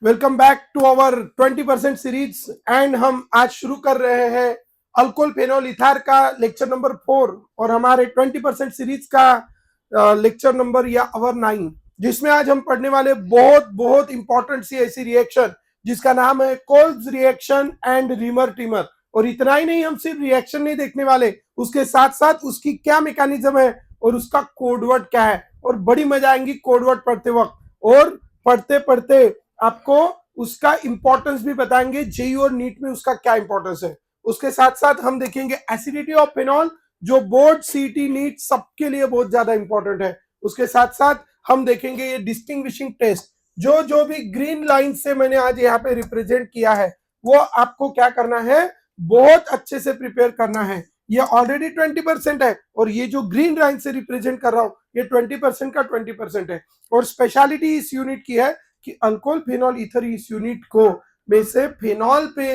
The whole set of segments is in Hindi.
Welcome back to our 20% series and हम आज शुरू कर रहे हैं अल्कोहल फेनोल इथार का लेक्चर नंबर 4 और हमारे 20% सीरीज का लेक्चर नंबर या अवर 9, जिसमें आज हम पढ़ने वाले बहुत बहुत इंपॉर्टेंट सी ऐसी रिएक्शन जिसका नाम है Kolbe's reaction and Reimer Tiemann. और इतना ही नहीं, हम सिर्फ रिएक्शन नहीं देखने वाले, उसके साथ साथ उसकी क्या मैकेनिज्म है और उसका कोडवर्ड क्या है। और बड़ी मजा आएंगी कोडवर्ड पढ़ते वक्त, और पढ़ते पढ़ते आपको उसका इंपॉर्टेंस भी बताएंगे, जेई और नीट में उसका क्या इंपॉर्टेंस है। उसके साथ साथ हम देखेंगे एसिडिटी ऑफ फेनॉल, जो बोर्ड सीटी नीट सबके लिए बहुत ज्यादा इंपॉर्टेंट है। उसके साथ साथ हम देखेंगे ये डिस्टिंग्विशिंग टेस्ट, जो जो भी ग्रीन लाइन से मैंने आज यहाँ पे रिप्रेजेंट किया है वो आपको क्या करना है, बहुत अच्छे से प्रिपेयर करना है। ये ऑलरेडी 20% है और ये जो ग्रीन लाइन से रिप्रेजेंट कर रहा हूं ये 20% का 20% है। और स्पेशलिटी इस यूनिट की है कि अल्कोहल फेनॉल ईथर इस यूनिट को में से फेनॉल पे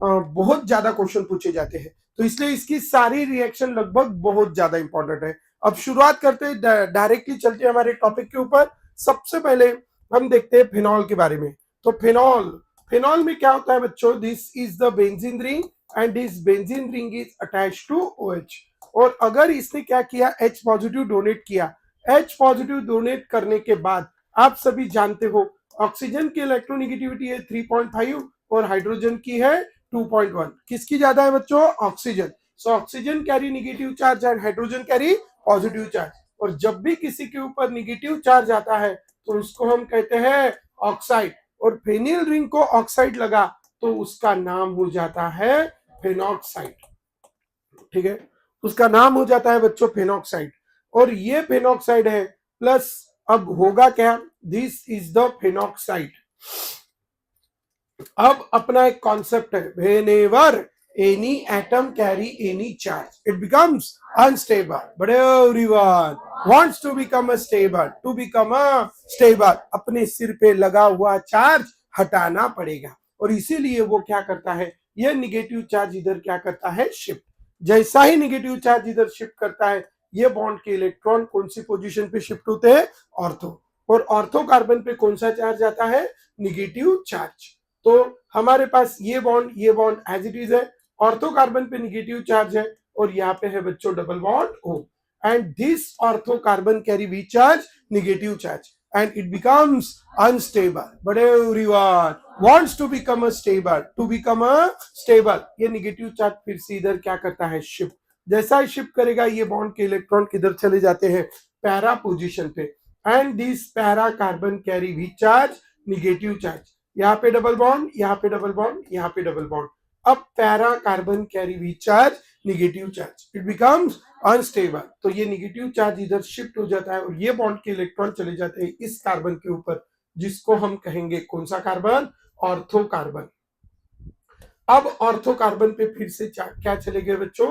बहुत ज्यादा क्वेश्चन पूछे जाते हैं, तो इसलिए इसकी सारी रिएक्शन लगभग बहुत ज्यादा इंपॉर्टेंट है। अब शुरुआत करते हैं, डायरेक्टली चलते हैं हमारे टॉपिक के ऊपर। सबसे पहले हम देखते हैं फेनॉल के बारे में। तो फेनॉल फेनॉल में क्या होता है बच्चों, this is the benzene ring and this benzene ring is attached to OH। और अगर इसने क्या किया, H पॉजिटिव डोनेट किया, H पॉजिटिव डोनेट करने के बाद आप सभी जानते हो ऑक्सीजन की इलेक्ट्रोनेगेटिविटी है 3.5 और हाइड्रोजन की है 2.1। किसकी ज्यादा है बच्चों, oxygen. So oxygen carry negative charge and hydrogen carry positive charge. और जब भी किसी के ऊपर नेगेटिव चार्ज आता है तो उसको हम कहते हैं ऑक्साइड, और फेनिल रिंग को ऑक्साइड लगा तो उसका नाम हो जाता है फेनॉक्साइड। ठीक है, उसका नाम हो जाता है बच्चों फेनॉक्साइड। और ये फेनॉक्साइड है प्लस, अब होगा क्या, दिस इज द फेनॉक्साइड। अब अपना एक कॉन्सेप्ट है, whenever any atom carry any charge it becomes unstable, but everyone wants to become a stable. To become a stable अपने सिर पे लगा हुआ चार्ज हटाना पड़ेगा, और इसीलिए वो क्या करता है, ये निगेटिव चार्ज इधर क्या करता है, शिफ्ट। जैसा ही निगेटिव चार्ज इधर शिफ्ट करता है, ये बॉन्ड के इलेक्ट्रॉन कौन सी पोजीशन पे शिफ्ट होते हैं, ऑर्थो। और ऑर्थो कार्बन पे कौन सा चार्ज आता है, निगेटिव चार्ज। तो हमारे पास ये बॉन्ड एज इट इज है, ऑर्थो कार्बन पे निगेटिव चार्ज है, और यहाँ पे है बच्चों double bond O। And this ortho carbon carry we charge, negative charge, and it becomes unstable, but everyone wants to become a stable, to become a stable। ये नेगेटिव चार्ज फिर से इधर क्या करता है, शिफ्ट। जैसा ही शिफ्ट करेगा ये बॉन्ड के इलेक्ट्रॉन किधर चले जाते हैं, पैरा पोजीशन पे। And this para carbon carry we charge, negative charge. यहाँ पे डबल बॉन्ड, यहाँ पे डबल बॉन्ड, यहाँ पे डबल बॉन्ड। अब para carbon carry we charge, negative charge, it becomes unstable. तो ये निगेटिव चार्ज इधर शिफ्ट हो जाता है और ये बॉन्ड के इलेक्ट्रॉन चले जाते हैं इस कार्बन के ऊपर, जिसको हम कहेंगे कौन सा कार्बन, ऑर्थो कार्बन। अब ऑर्थो कार्बन पे फिर से क्या चले गए बच्चों,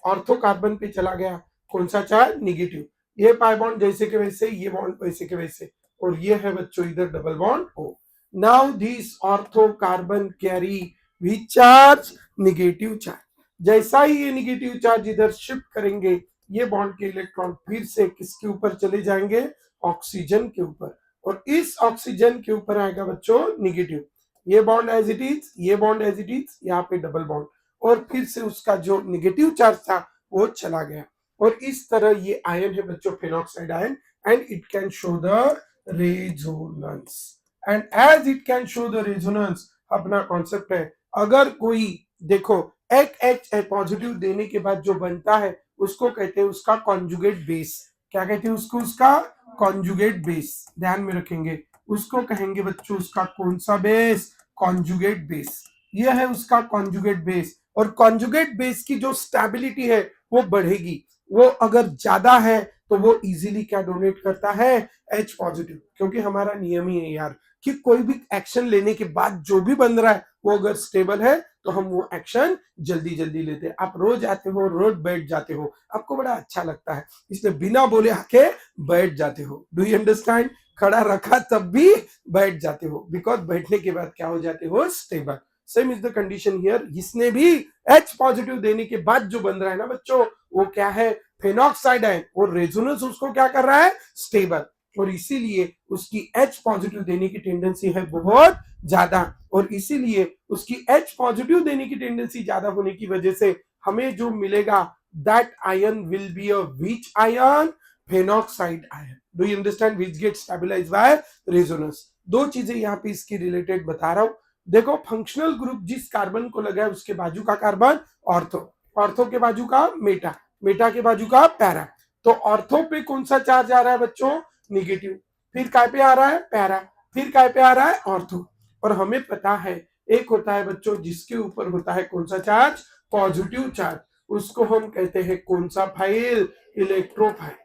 ऑर्थो कार्बन पे चला गया कौन सा चार्ज, निगेटिव। ये पाई बॉन्ड जैसे के वैसे, ये बॉन्ड वैसे के वैसे, और ये है बच्चों इधर double bond O। Now this ortho carbon carry we charge, negative charge. जैसा ही ये निगेटिव चार्ज इधर शिफ्ट करेंगे, ये बॉन्ड के इलेक्ट्रॉन फिर से किसके ऊपर चले जाएंगे, ऑक्सीजन के ऊपर, और इस ऑक्सीजन के ऊपर आएगा बच्चों निगेटिव। ये बॉन्ड एज इट इज, ये बॉन्ड एज इट इज, यहाँ पे डबल बॉन्ड, और फिर से उसका जो निगेटिव चार्ज था वो चला गया। और इस तरह ये आयन है बच्चों phenoxide ion, and it can show the resonance. And as it can show the resonance, अपना कॉन्सेप्ट है, अगर कोई देखो एक H पॉजिटिव देने के बाद जो बनता है उसको कहते हैं उसका कॉन्जुगेट बेस। क्या कहते हैं उसको, उसका कॉन्जुगेट बेस। ध्यान में रखेंगे, उसको कहेंगे बच्चों उसका कौन सा बेस, कॉन्जुगेट बेस। ये है उसका कॉन्जुगेट बेस। और कॉन्जुगेट बेस की जो स्टेबिलिटी है वो बढ़ेगी, वो अगर ज्यादा है तो वो इजीली क्या डोनेट करता है, H पॉजिटिव। क्योंकि हमारा नियम ही है यार कि कोई भी एक्शन लेने के बाद जो भी बन रहा है वो अगर स्टेबल है तो हम वो एक्शन जल्दी जल्दी लेते हैं। आप रोज आते हो, रोज बैठ जाते हो, आपको बड़ा अच्छा लगता है, इसलिए बिना बोले आके बैठ जाते हो। डू यू अंडरस्टैंड, खड़ा रखा तब भी बैठ जाते हो, बिकॉज बैठने के बाद क्या हो जाते हो, stable. Same is the condition here, इसने भी H पॉजिटिव देने के बाद जो बन रहा है ना बच्चों, वो क्या है, फेनॉक्साइड है, और रेजोनेंस उसको क्या कर रहा है, स्टेबल। और इसीलिए उसकी H पॉजिटिव देने की टेंडेंसी है बहुत ज्यादा, और इसीलिए उसकी H पॉजिटिव देने की टेंडेंसी ज्यादा होने की वजह से हमें जो मिलेगा that ion will be a which ion, phenoxide ion. Do you understand? Which get stabilised by resonance. दो चीजें यहाँ पे इसकी रिलेटेड बता रहा हूं। देखो फंक्शनल ग्रुप जिस कार्बन को लगा है उसके बाजू का कार्बन ऑर्थो, ऑर्थो के बाजू का मेटा, मेटा के बाजू का पैरा। तो ऑर्थो पे कौन सा चार्ज आ रहा है बच्चों? निगेटिव। फिर काय पे आ रहा है? पैरा। फिर काय पे आ रहा है? ऑर्थो। और हमें पता है एक होता है बच्चों जिसके ऊपर होता है कौन सा चार्ज? Positive charge. उसको हम कहते हैं कौन सा फाइल? इलेक्ट्रोफाइल।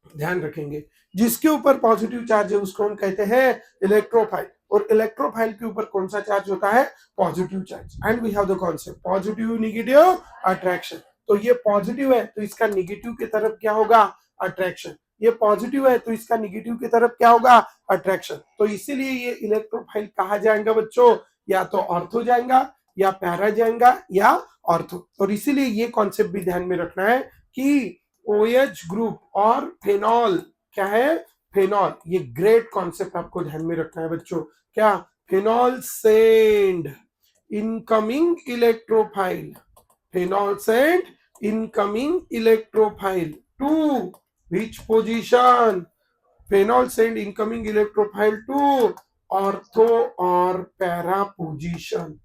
ध्यान रखेंगे, जिसके ऊपर पॉजिटिव चार्ज है उसको हम कहते हैं इलेक्ट्रोफाइल, और इलेक्ट्रोफाइल के ऊपर कौन सा चार्ज होता है? Positive charge. And we have the concept positive negative attraction. तो ये पॉजिटिव है तो इसका नेगेटिव की तरफ क्या होगा? अट्रैक्शन। ये पॉजिटिव है तो इसका नेगेटिव की तरफ क्या होगा? अट्रैक्शन। तो इसीलिए ये इलेक्ट्रोफाइल कहा जाएगा बच्चों? या तो ऑर्थो जाएगा, या पैरा जाएगा, या ऑर्थो। और इसीलिए ये कॉन्सेप्ट भी ध्यान में रखना है कि OH ग्रुप और फेनॉल क्या है? फेनॉल। ये ग्रेट कॉन्सेप्ट आपको ध्यान में रखना है बच्चों। क्या? Phenol send incoming electrophile, phenol send incoming electrophile to which position? Phenol send incoming electrophile to ortho और पैरा पोजीशन,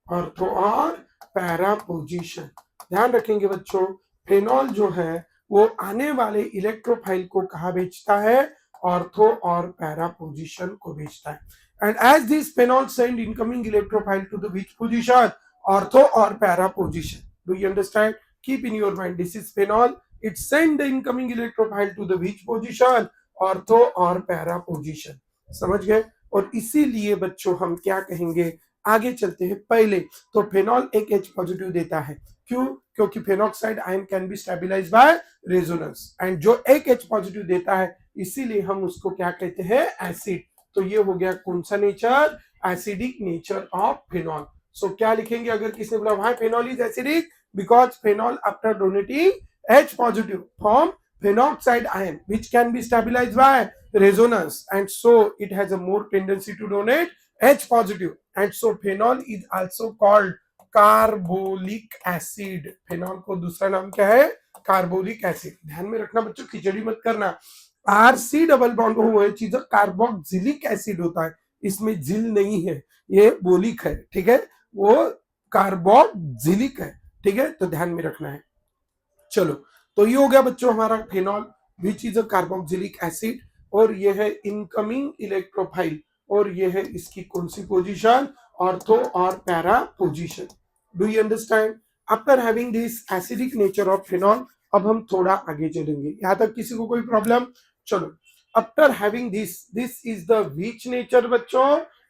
ऑर्थो और पैरा पोजीशन। ध्यान रखेंगे बच्चों, फेनॉल जो है वो आने वाले इलेक्ट्रोफाइल को कहा भेजता है? ऑर्थो और पैरा पोजीशन को भेजता है। And as this phenol send incoming electrophile to the which position? Ortho और para position. Do you understand? Keep in your mind, this is phenol, it send the incoming electrophile to the which position? Ortho और पैरा पोजीशन। समझ गए? और इसीलिए बच्चों हम क्या कहेंगे, आगे चलते हैं। पहले तो फेनॉल एक H पॉजिटिव देता है, क्यों? क्योंकि phenoxide ion can be stabilised by resonance, and जो एक H पॉजिटिव देता है इसीलिए हम उसको क्या कहते हैं? एसिड। तो ये हो गया कौन सा nature? Acidic nature of phenol. So क्या लिखेंगे अगर किसी ने बोला why phenol is acidic? Because phenol after donating H positive form phenoxide ion which can be stabilized by resonance, and so it has a more tendency to donate H positive, and so phenol is also called carbolic acid. Phenol को दूसरा नाम क्या है? Carbolic acid. ध्यान में रखना बच्चों, खिचड़ी मत करना। RC डबल बॉन्ड हुए चीज कार्बोक्सिलिक एसिड होता है, इसमें जिल नहीं है, ये बोलिक है, ठीक है? वो कार्बोक्सिलिक है, ठीक है? तो ध्यान में रखना है। चलो, तो ये हो गया बच्चों हमारा phenol which is a carboxylic acid, और ये है इनकमिंग इलेक्ट्रोफाइल, और ये है इसकी कौन सी पोजीशन? ऑर्थो और para position. Do you understand? After having this acidic nature of phenol, अब हम थोड़ा आगे चलेंगे। यहां तक किसी को कोई प्रॉब्लम? चलो, after having this is the which nature बच्चों?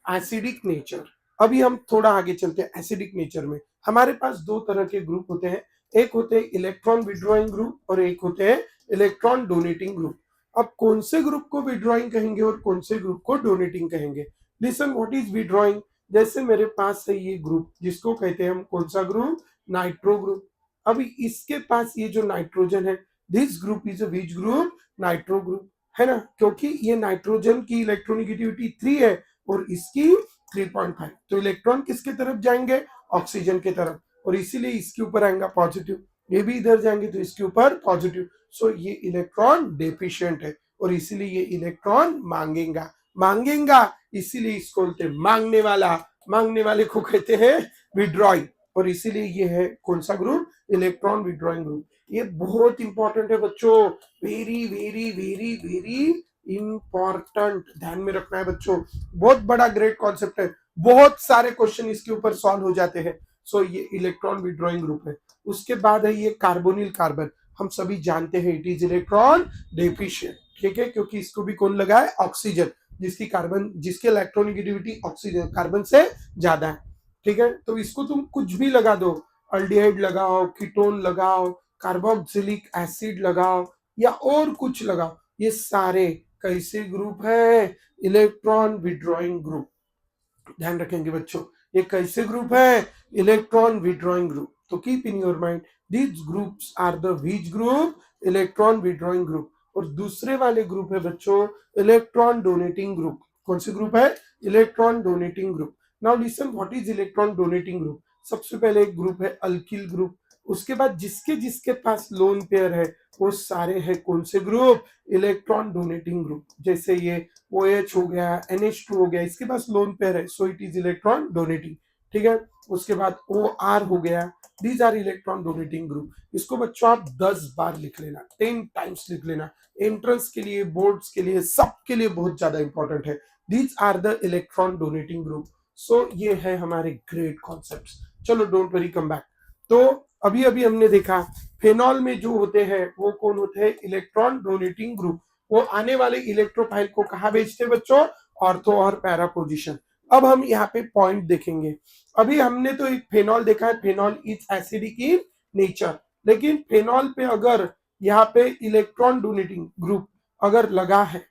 Acidic nature. अभी हम थोड़ा आगे चलते हैं। एसिडिक नेचर में हमारे पास दो तरह के ग्रुप होते हैं, एक होते हैं इलेक्ट्रॉन विड्रॉइंग ग्रुप और एक होते हैं इलेक्ट्रॉन डोनेटिंग ग्रुप। अब कौन से ग्रुप को विड्रॉइंग कहेंगे और कौन से ग्रुप को डोनेटिंग कहेंगे? Listen, what is withdrawing? जैसे मेरे पास है ये ग्रुप जिसको कहते हैं हम कौन सा ग्रुप? Nitro group. अभी इसके पास ये जो नाइट्रोजन है, this group is a which group? Nitro group, है ना? क्योंकि ये नाइट्रोजन की इलेक्ट्रोनिगेटिविटी 3 है और इसकी 3.5, तो इलेक्ट्रॉन किसके तरफ जाएंगे? ऑक्सीजन के तरफ, और इसीलिए इसके ऊपर आएगा पॉजिटिव। ये भी इधर जाएंगे तो इसके ऊपर पॉजिटिव। सो ये इलेक्ट्रॉन डेफिशिएंट है और इसीलिए ये इलेक्ट्रॉन मांगेगा, मांगेगा, इसीलिए इसको बोलते हैं मांगने वाला। मांगने वाले को कहते हैं विड्रॉइंग, और इसीलिए ये है कौन सा ग्रुप? Electron withdrawing group. ये बहुत इंपॉर्टेंट है बच्चों, very very very very important. ध्यान में रखना है बच्चों, बहुत बड़ा ग्रेट कॉन्सेप्ट है, बहुत सारे क्वेश्चन इसके ऊपर सॉल्व हो जाते हैं। सो ये इलेक्ट्रॉन विड्रॉइंग ग्रुप है। उसके बाद है ये कार्बोनिल कार्बन, हम सभी जानते हैं इट इज इलेक्ट्रॉन डेफिशिएंट, ठीक है? क्योंकि इसको भी कौन लगा है? ऑक्सीजन, जिसकी इलेक्ट्रोनिगेटिविटी ऑक्सीजन कार्बन से ज्यादा है, ठीक है? तो इसको तुम कुछ भी लगा दो, अल्डिहाइड लगाओ, कीटोन लगाओ, कार्बोक्सिलिक एसिड लगाओ, या और कुछ लगाओ, ये सारे कैसे ग्रुप है? Electron withdrawing group. ध्यान रखेंगे बच्चों, ये कैसे ग्रुप है? Electron withdrawing group. तो keep in your mind, these groups are the which group? Electron withdrawing group. और दूसरे वाले ग्रुप है बच्चों इलेक्ट्रॉन डोनेटिंग ग्रुप। कौन सी ग्रुप है? Electron donating group. Now listen what is electron donating group. सबसे पहले एक ग्रुप है अल्किल ग्रुप, उसके बाद जिसके जिसके पास लोन पेयर है वो सारे हैं कौन से ग्रुप? Electron donating group. जैसे ये OH हो गया, NH2 हो गया, इसके पास लोन पेयर है so it is electron donating. ठीक है, उसके बाद OR हो गया, these are electron donating group. इसको बच्चों आप 10 बार लिख लेना, 10 टाइम्स लिख लेना, एंट्रेंस के लिए, बोर्ड्स के लिए, सबके लिए बहुत ज्यादा इंपॉर्टेंट है। These are the electron donating group. So ये है हमारे ग्रेट कॉन्सेप्ट्स। चलो डोंट वरी, कम बैक। तो अभी अभी हमने देखा फेनॉल में जो होते हैं वो कौन होते हैं? Electron donating group. वो आने वाले इलेक्ट्रोफाइल को कहाँ भेजते हैं बच्चों? ऑर्थो और पैरा पोजीशन। अब हम यहाँ पे पॉइंट देखेंगे। अभी हमने तो एक फेनॉल देखा है, phenol is acidic in nature, लेकिन फेनॉल पे अगर यहाँ पे इलेक्ट्रॉन डोनेटिंग ग्रुप अगर लगा है,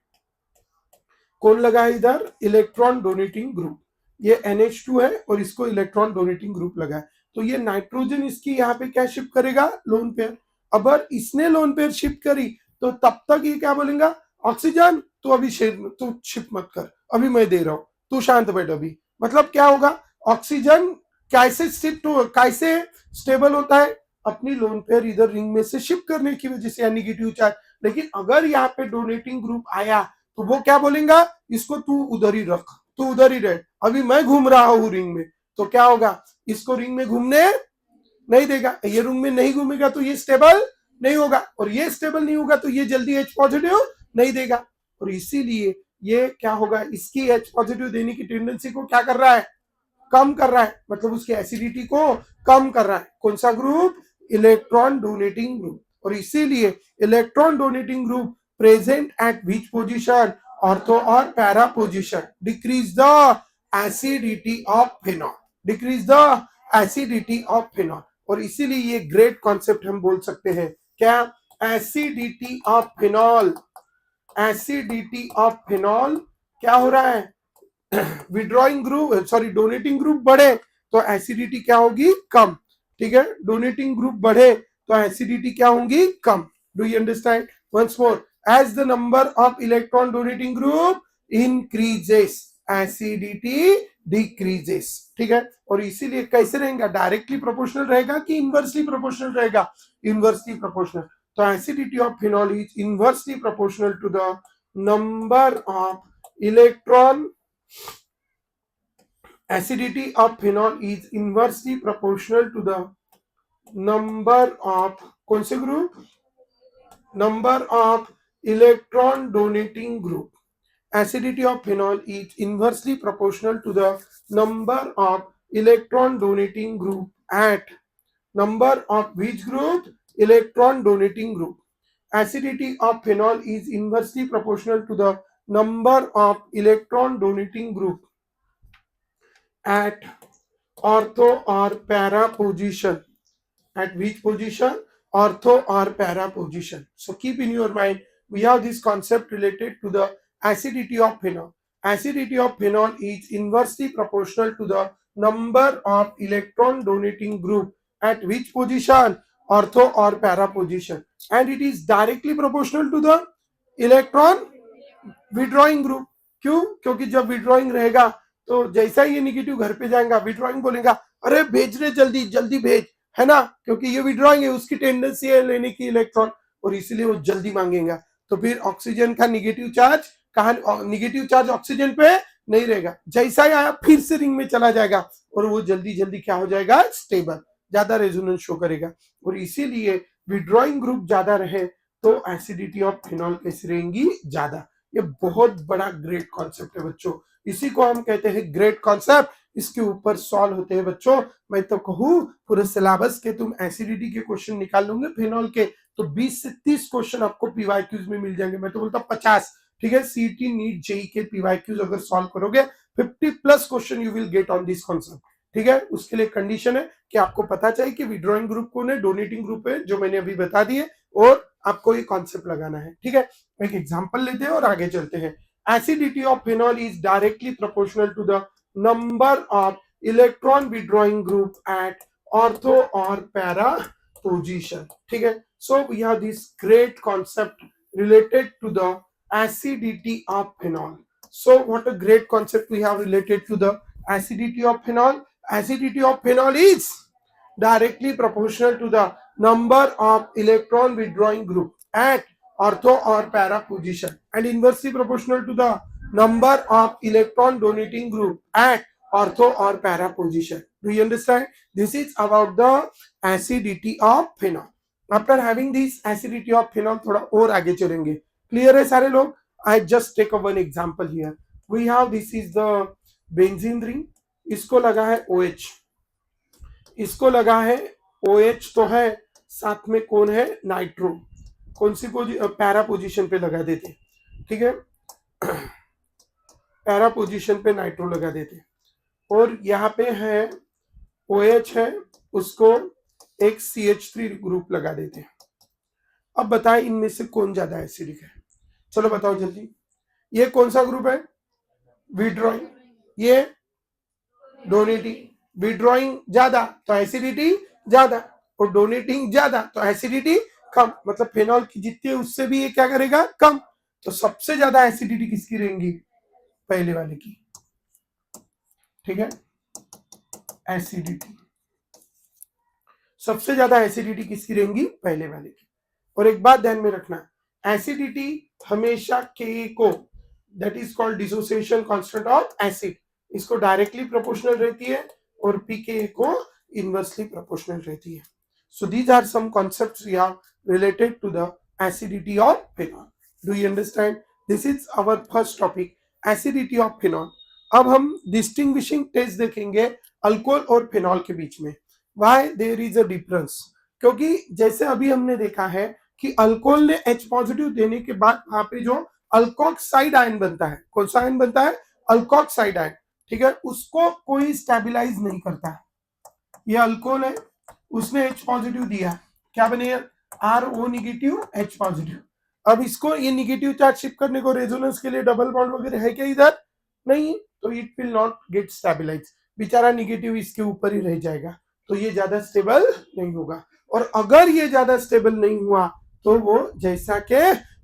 कौन लगा है इधर? Electron donating group. ये NH2 है और इसको इलेक्ट्रॉन डोनेटिंग ग्रुप लगा है, तो ये नाइट्रोजन इसकी यहाँ पे क्या शिफ्ट करेगा? Lone pair. अगर इसने लोन पेयर शिफ्ट करी तो तब तक ये क्या बोलेगा? ऑक्सीजन तू अभी तू शिफ्ट मत कर, अभी मैं दे रहा हूं, तू शांत बैठ अभी। मतलब क्या होगा? ऑक्सीजन कैसे शिफ्ट हो, कैसे स्टेबल होता है? अपनी लोन पेयर इधर रिंग में से शिफ्ट करने की वजह से, नेगेटिव चार्ज। लेकिन अगर यहाँ पे डोनेटिंग ग्रुप आया तो वो क्या बोलेगा? इसको तू उधर ही रख, तू उधर ही रह, अभी मैं घूम रहा हूँ रिंग में। तो क्या होगा? इसको रिंग में घूमने नहीं देगा। ये रिंग में नहीं घूमेगा तो ये स्टेबल नहीं होगा, और ये स्टेबल नहीं होगा तो ये जल्दी H पॉजिटिव नहीं देगा। और इसीलिए ये क्या होगा? इसकी H पॉजिटिव देने की टेंडेंसी को क्या कर रहा है? कम कर रहा है, मतलब उसकी एसिडिटी को कम कर रहा है। कौन सा ग्रुप? Electron donating group. और इसीलिए electron donating group present at which position? Ortho और para position. Decrease the acidity of phenol, decrease the acidity of phenol. और इसीलिए ये ग्रेट कॉन्सेप्ट हम बोल सकते हैं क्या? Acidity of phenol. Acidity of phenol क्या हो रहा है? Withdrawing group, sorry donating group बढ़े तो एसिडिटी क्या होगी? कम। ठीक है, डोनेटिंग ग्रुप बढ़े तो एसिडिटी क्या होगी? कम। Do you understand? Once more, as the number of electron donating group increases, acidity decreases. ठीक है, और इसीलिए कैसे रहेगा? डायरेक्टली प्रोपोर्शनल रहेगा कि इनवर्सली प्रोपोर्शनल रहेगा? Inversely proportional. तो acidity of phenol is inversely proportional to the number of electron, acidity of phenol is inversely proportional to the number of, कौन से group? number of electron donating group. Acidity of phenol is inversely proportional to the number of electron donating group at number of which group? Electron donating group. Acidity of phenol is inversely proportional to the number of electron donating group at ortho or para position. At which position? Ortho or para position. So keep in your mind, we have this concept related to the acidity of phenol. Acidity of phenol is inversely proportional to the number of electron donating group at which position? Ortho or para position. And it is directly proportional to the electron withdrawing group. क्यों? क्योंकि जब विड्रॉइंग रहेगा तो जैसा ही ये निगेटिव घर पे जाएगा, विड्रॉइंग बोलेगा अरे भेज रहे, जल्दी जल्दी भेज, है ना? क्योंकि ये विड्रॉइंग है, उसकी टेंडेंसी है लेने की इलेक्ट्रॉन, और इसीलिए वो जल्दी मांगेगा। तो फिर ऑक्सीजन का निगेटिव चार्ज कहाँ? निगेटिव चार्ज ऑक्सीजन पे नहीं रहेगा, जैसा ही आया फिर से रिंग में चला जाएगा और वो जल्दी जल्दी क्या हो जाएगा? स्टेबल, ज्यादा रेजोनेंस शो करेगा। और इसीलिए विड्रॉइंग ग्रुप ज्यादा रहे तो एसिडिटी ऑफ फिनॉल कैसी रहेंगी? ज्यादा। ये बहुत बड़ा ग्रेट कॉन्सेप्ट है बच्चों, इसी को हम कहते हैं ग्रेट कॉन्सेप्ट। इसके ऊपर सॉल्व होते हैं बच्चों। मैं तो कहूँ पूरे सिलेबस के तुम एसिडिटी के क्वेश्चन निकाल लोगे फिनॉल के तो 20 से 30 क्वेश्चन आपको पीवाईक्यूज में मिल जाएंगे। मैं तो बोलता हूँ 50। ठीक है, सीटी नीट जेई के पीवाईक्यूज अगर सॉल्व करोगे 50+ question you will get on this concept. ठीक है, उसके लिए कंडीशन है कि आपको पता चाहिए कि विड्रॉइंग ग्रुप कौन है, डोनेटिंग ग्रुप है, जो मैंने अभी बता दिए, और आपको ये कॉन्सेप्ट लगाना है। ठीक है, एक एग्जांपल लेते हैं और आगे चलते हैं। Acidity of phenol is directly proportional to the number of electron withdrawing group at ortho और पैरा पोजीशन। ठीक है, so we have this great concept related to the acidity of phenol. So what a great concept we have related to the acidity of phenol. Acidity of phenol is directly proportional to the number of electron withdrawing group at ortho or para position, and inversely proportional to the number of electron donating group at ortho or para position. Do you understand? This is about the acidity of phenol. After having this acidity of phenol, थोड़ा और आगे चलेंगे. क्लियर है सारे लोग? I just take a one example here. We have, this is the benzene ring. इसको लगा है OH, इसको लगा है OH तो है, साथ में कौन है? नाइट्रो. कौन सी पैरा पोजीशन पे लगा देते, ठीक है, पैरा पोजीशन पे नाइट्रो लगा देते. और यहाँ पे है OH है, उसको एक CH3 ग्रुप लगा देते. अब बताएं इनमें से कौन ज्यादा एसिडिक है? चलो बताओ जल्दी. ये कौन सा ग्रुप है? विड्रॉइंग. ये डोनेटिंग. विड्रॉइंग ज्यादा तो एसिडिटी ज्यादा, और डोनेटिंग ज्यादा तो एसिडिटी कम. मतलब फेनॉल की जितनी है उससे भी ये क्या करेगा? कम. तो सबसे ज्यादा एसिडिटी किसकी रहेगी? पहले वाले की. ठीक है, एसिडिटी सबसे ज्यादा एसिडिटी किसकी रहेगी? पहले वाले की. और एक बात ध्यान में रखना, एसिडिटी हमेशा के को, that is called dissociation constant of acid, इसको डायरेक्टली प्रोपोर्शनल रहती है और पीके को इनवर्सली प्रोपोर्शनल रहती है. So these are some concepts we have related to the acidity of phenol. Do you understand? This is our first topic, acidity of phenol. अब हम डिस्टिंग्विशिंग टेस्ट देखेंगे अल्कोहल और फिनॉल के बीच में. Why there is a difference? क्योंकि जैसे अभी हमने देखा है कि अल्कोहल ने H पॉजिटिव देने के बाद वहां पे जो अल्कोक्साइड आयन बनता है, कौन सा आयन बनता है? Alkoxide ion. ठीक है, उसको कोई स्टेबलाइज नहीं करता है. ये अल्कोहल है, उसने H पॉजिटिव दिया, क्या बनेगा? RO negative H positive. अब इसको ये निगेटिव चार्ज शिफ्ट करने को रेजोनेंस के लिए डबल बॉन्ड वगैरह है क्या इधर? नहीं, तो it will not get stabilise. बेचारा निगेटिव इसके ऊपर ही रह जाएगा, तो ये ज्यादा स्टेबल नहीं होगा. और अगर ये ज्यादा स्टेबल नहीं हुआ तो वो जैसा के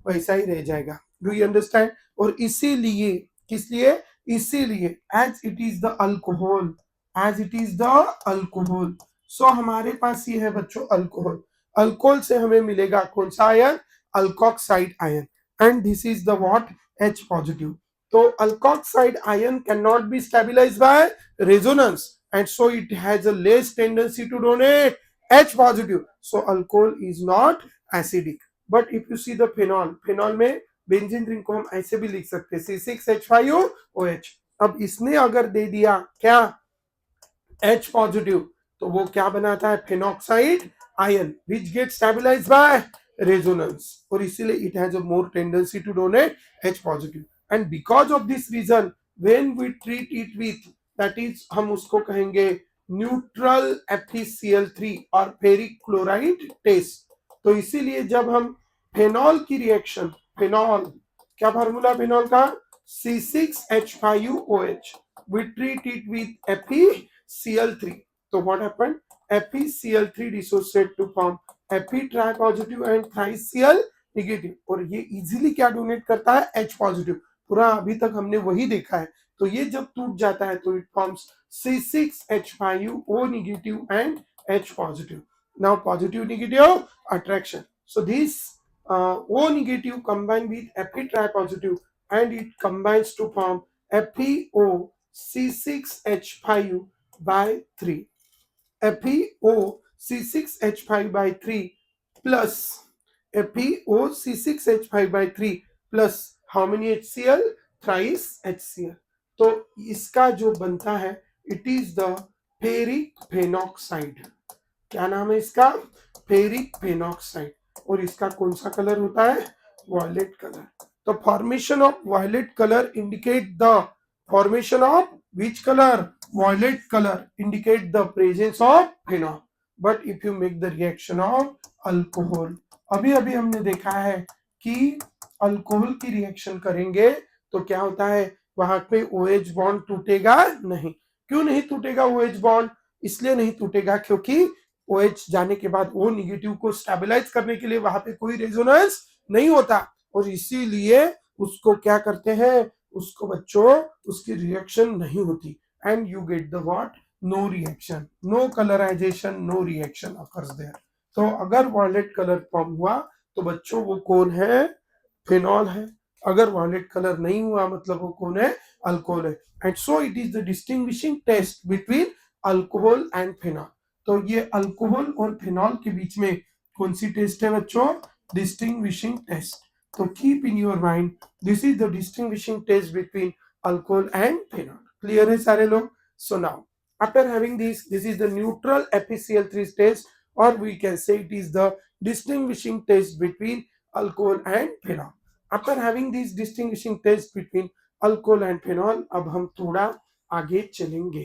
वैसा ही रह जाएगा. Do you understand? और इसीलिए, किस लिए? इसीलिए as it is the alcohol, as it is the alcohol. So हमारे पास ये है बच्चों अल्कोहल. अल्कोहल से हमें मिलेगा कौन सा ion? Alkoxide ion. And this is the what? H positive. तो alkoxide ion can not be stabilised by resonance, and so it has a less tendency to donate H positive. So alcohol is not acidic. But if you see the phenol, phenol में बेंजीन रिंग को हम ऐसे भी लिख सकते हैं C6H5OH. अब इसने अगर दे दिया क्या? H पॉजिटिव, तो वो क्या बनाता है? Phenoxide ion which gets stabilized by resonance. और इसीलिए it has a more tendency to donate H positive. And because of this reason, when we treat it with, that is हम उसको कहेंगे न्यूट्रल FeCl3 और फेरिक क्लोराइड टेस्ट. तो इसीलिए जब हम फेनॉल की रिएक्शन, फेनॉल क्या फार्मूला फेनॉल का? C6H5OH, we treat it with FeCl3. तो what happened? FeCl3 dissociate to form Fe tri positive and TriCl negative. और ये इजीली क्या डोनेट करता है? H positive. पूरा अभी तक हमने वही देखा है. तो ये जब टूट जाता है तो it forms C6H5O negative and H positive. Now positive negative attraction. So this O negative combine with Fe tri positive and it combines to form FeO C6H5 by 3. FeO C6H5 by 3 plus FeO C6H5 by 3 plus how many HCl? Thrice HCl. तो इसका जो बनता है it is the ferric phenoxide. क्या नाम है इसका? Ferric phenoxide. और इसका कौन सा कलर होता है? Violet colour. तो formation of violet colour indicate the formation of which colour? Violet colour indicate the presence of phenol. But if you make the reaction of alcohol, अभी अभी हमने देखा है कि अल्कोहल की रिएक्शन करेंगे तो क्या होता है? वहां पे OH बॉन्ड टूटेगा नहीं. क्यों नहीं टूटेगा OH बॉन्ड? इसलिए नहीं टूटेगा क्योंकि OH जाने के बाद O निगेटिव को स्टेबलाइज करने के लिए वहां पे कोई रेजोनेंस नहीं होता. और इसीलिए उसको क्या करते हैं, उसको बच्चों उसकी रिएक्शन नहीं होती, and you get the what, no reaction, no colourisation, no reaction occurs there. तो अगर वॉयलेट कलर फॉर्म हुआ तो बच्चों वो कौन है, फिनॉल है। अगर वॉयलेट कलर नहीं हुआ मतलब वो कौन है, अल्कोहल है। And so it is the distinguishing test between alcohol and phenol. तो ये अल्कोहल और फिनॉल के बीच में कौन सी टेस्ट है बच्चों, डिस्टिंग्विशिंग टेस्ट। तो keep in your mind, this is the distinguishing test between alcohol and phenol. Clear है सारे लोग? So now after having this is the neutral FeCl3 test, or we can say it is the distinguishing test between alcohol and phenol. After having this distinguishing test between alcohol and phenol, अब हम थोड़ा आगे चलेंगे।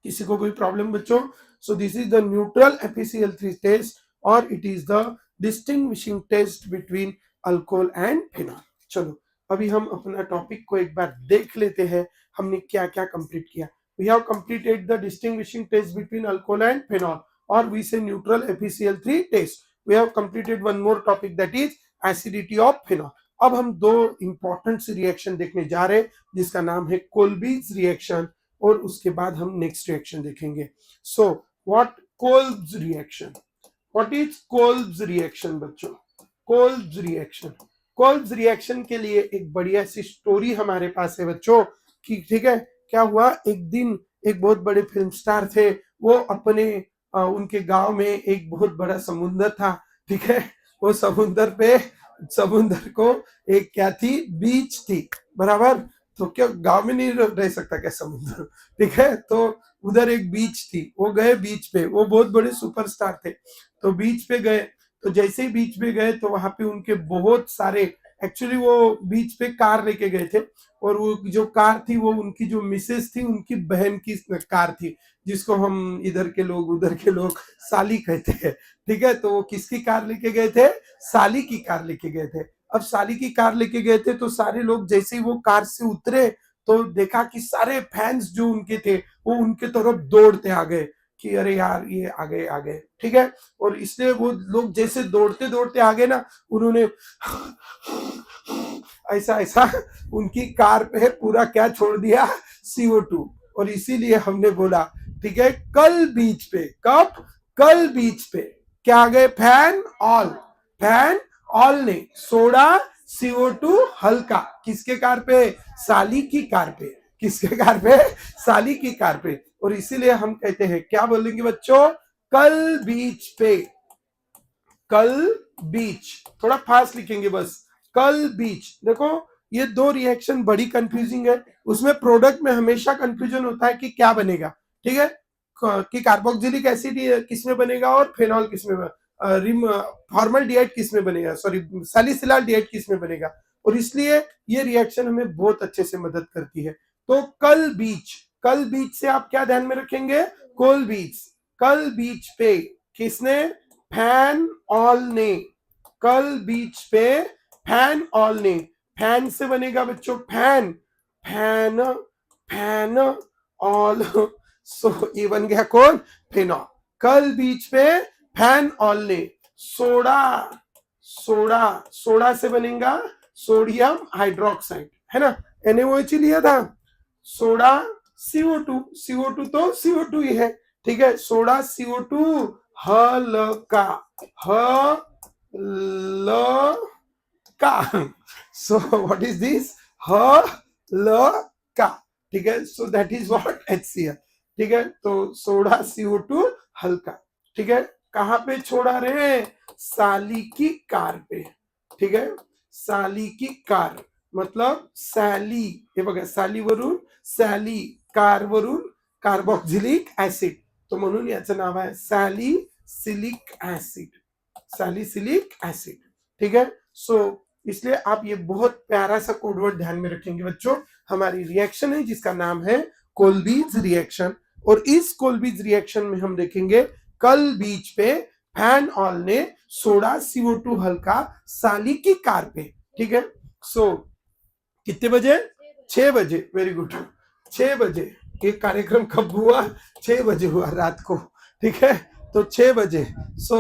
किसी को कोई प्रॉब्लम बच्चों? So this is the neutral FeCl3 test और it is the distinguishing test between alcohol and phenol. चलो अभी हम अपना टॉपिक को एक बार देख लेते हैं, हमने क्या क्या कंप्लीट किया। We have completed the distinguishing test between alcohol and phenol, or we say neutral FeCl3 test. We have completed one more topic, that is acidity of phenol. अब हम दो इंपॉर्टेंट रिएक्शन देखने जा रहे हैं जिसका नाम है कोल्बीज रिएक्शन, और उसके बाद हम नेक्स्ट रिएक्शन देखेंगे। So what Kolbe's reaction, what is Kolbe's reaction बच्चों? कोल्ब्स रिएक्शन, कोल्ब्स रिएक्शन के लिए एक बढ़िया सी स्टोरी हमारे पास है बच्चों कि ठीक है क्या हुआ, एक दिन एक बहुत बड़े फिल्म स्टार थे, वो अपने उनके गांव में एक बहुत बड़ा समुंदर था, ठीक है। वो समुंदर पे, समुंदर को एक क्या थी, बीच थी, बराबर। तो क्या गांव में नहीं रह सकता क्या समुंदर, ठीक है। तो उधर एक बीच थी, वो गए बीच पे, वो बहुत बड़े सुपरस्टार थे, तो बीच पे गए। तो जैसे ही बीच पे गए तो वहां पे उनके बहुत सारे, एक्चुअली वो बीच पे कार लेके गए थे, और वो जो कार थी वो उनकी जो मिसेस थी उनकी बहन की कार थी, जिसको हम इधर के लोग उधर के लोग साली कहते हैं, ठीक है। तो वो किसकी कार लेके गए थे, साली की कार लेके गए थे। अब साली की कार लेके गए थे तो सारे लोग जैसे ही वो कार से उतरे तो देखा कि सारे फैंस जो उनके थे वो उनके तरफ दौड़ते आ गए कि अरे यार ये आ गए आ गए, ठीक है। और इसलिए वो लोग जैसे दौड़ते दौड़ते आ गए ना, उन्होंने ऐसा ऐसा उनकी कार पे पूरा क्या छोड़ दिया, CO2। और इसीलिए हमने बोला ठीक है, कल बीच पे, कब, कल बीच पे क्या आ गए, फैन ऑल, फैन ऑल ने सोडा CO2 हल्का, किसके कार पे, साली की कार पे, किसके कार पे, साली की कार पे। और इसीलिए हम कहते हैं, क्या बोलेंगे बच्चों, कल बीच पे, कल बीच, थोड़ा फास्ट लिखेंगे बस, कल बीच। देखो ये दो रिएक्शन बड़ी कंफ्यूजिंग है, उसमें प्रोडक्ट में हमेशा कंफ्यूजन होता है कि क्या बनेगा, ठीक है, कि कार्बोक्सिलिक एसिड किसमें बनेगा और फेनॉल किसमें, फॉर्मल्डिहाइड किसमें बनेगा, सॉरी सैलिसिलाल्डिहाइड किसमें बनेगा। और इसलिए ये रिएक्शन हमें बहुत अच्छे से मदद करती है। तो कल बीच, कल बीच से आप क्या ध्यान में रखेंगे, कोल बीच, कल बीच पे किसने, फैन ऑल ने, कल बीच पे फैन ऑल ने, फैन से बनेगा बच्चों फैन, फैन, फैन ऑल, सो ये बन गया कौन, फेनॉल। कल बीच पे फैन ऑल ने सोडा, सोडा, सोडा से बनेगा सोडियम हाइड्रोक्साइड, है ना, NaOH लिया था, सोडा CO2, CO2 तो CO2 ही है, ठीक है, सोडा CO2 हल्का, हल्का, सो व्हाट इज दिस, हल्का, ठीक है। So that is what HCl, ठीक है। तो सोडा CO2 हल्का, ठीक है, कहां पे छोड़ा रे, साली की कार पे, ठीक है, साली की कार मतलब सॅली, हे बघा साली वरून सॅली, कार वरून कार्बोक्सिलिक ऍसिड, तो म्हणून याचं नाव आहे सॅलिसिलिक ऍसिड, सैलिसिलिक एसिड, ठीक है। सो इसलिए आप ये बहुत प्यारा सा कोडवर्ड ध्यान में रखेंगे बच्चों, हमारी रिएक्शन है जिसका नाम है कोल्बीज रिएक्शन। और इस कोल्बीज रिएक्शन में हम देखेंगे कल बीच पे फैन ऑल ने सोडा CO2 हल्का साली की कार पे, ठीक है। सो कितने बजे, 6 बजे, वेरी गुड, 6 बजे। ये कार्यक्रम कब हुआ, 6 बजे हुआ रात को, ठीक है। तो 6 बजे, सो